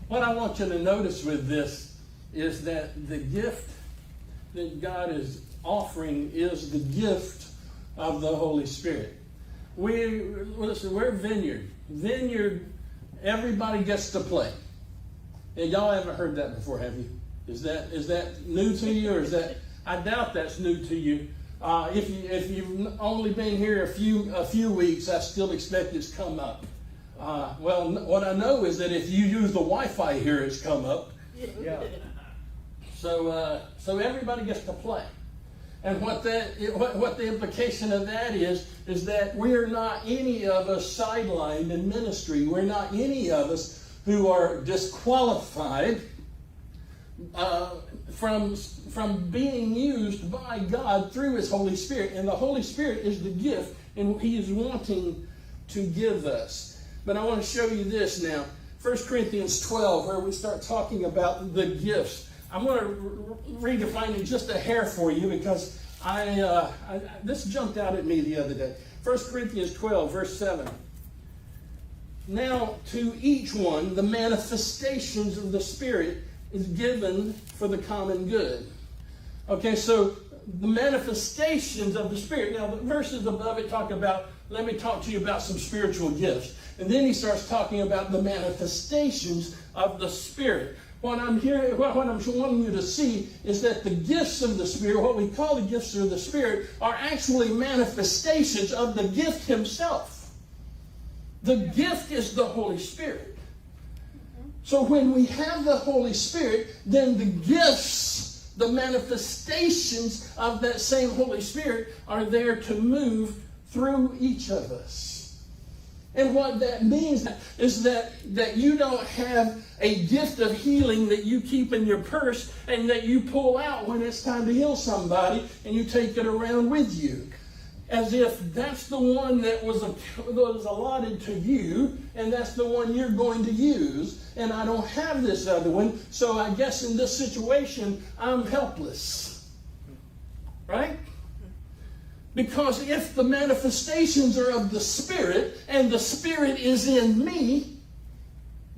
What I want you to notice with this is that the gift that God is offering is the gift of the Holy Spirit. We're Vineyard. Vineyard, everybody gets to play. And y'all haven't heard that before, have you? Is that new to you, or is that? I doubt that's new to you. If you've only been here a few weeks, I still expect it's come up. Well, what I know is that if you use the Wi-Fi here, it's come up. Yeah. So everybody gets to play. And what the implication of that is that we're not any of us sidelined in ministry. We're not any of us who are disqualified from being used by God through His Holy Spirit. And the Holy Spirit is the gift, and He is wanting to give us. But I want to show you this now. 1 Corinthians 12, where we start talking about the gifts. I'm going to redefine it just a hair for you, because this jumped out at me the other day. 1 Corinthians 12, verse 7. Now, to each one, the manifestations of the Spirit is given for the common good. Okay, so the manifestations of the Spirit. Now, the verses above it talk about, let me talk to you about some spiritual gifts. And then he starts talking about the manifestations of the Spirit. What I'm wanting you to see is that the gifts of the Spirit, what we call the gifts of the Spirit, are actually manifestations of the gift Himself. The gift is the Holy Spirit. So when we have the Holy Spirit, then the gifts, the manifestations of that same Holy Spirit are there to move through each of us. And what that means is that you don't have a gift of healing that you keep in your purse and that you pull out when it's time to heal somebody and you take it around with you. As if that's the one that was allotted to you, and that's the one you're going to use, and I don't have this other one, so I guess in this situation, I'm helpless. Right? Because if the manifestations are of the Spirit, and the Spirit is in me,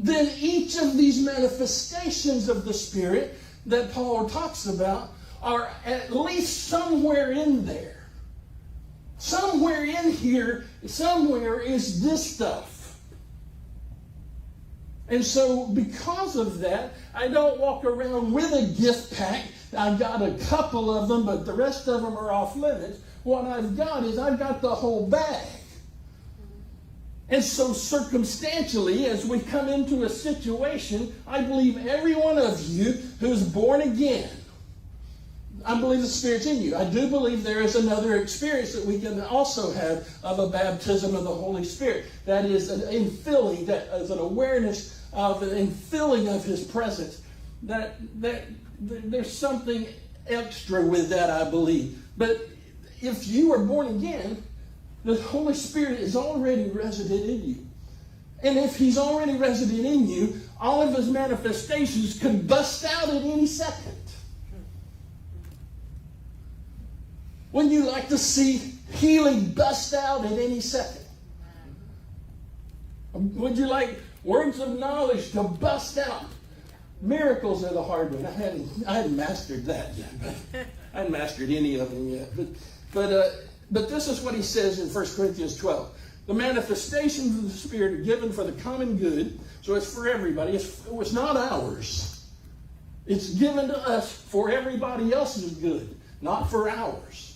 then each of these manifestations of the Spirit that Paul talks about are at least somewhere in there. Somewhere in here, somewhere is this stuff. And so because of that, I don't walk around with a gift pack. I've got a couple of them, but the rest of them are off limits. What I've got is I've got the whole bag. And so circumstantially, as we come into a situation, I believe every one of you who's born again, I believe the Spirit's in you. I do believe there is another experience that we can also have of a baptism of the Holy Spirit. That is an infilling, that is an awareness of an infilling of His presence. That there's something extra with that, I believe. But if you are born again, the Holy Spirit is already resident in you. And if He's already resident in you, all of His manifestations can bust out at any second. Wouldn't you like to see healing bust out at any second? Would you like words of knowledge to bust out? Miracles are the hard one. I hadn't mastered that yet. I hadn't mastered any of them yet. But this is what he says in 1 Corinthians 12. The manifestations of the Spirit are given for the common good. So it's for everybody. It's not ours. It's given to us for everybody else's good, not for ours.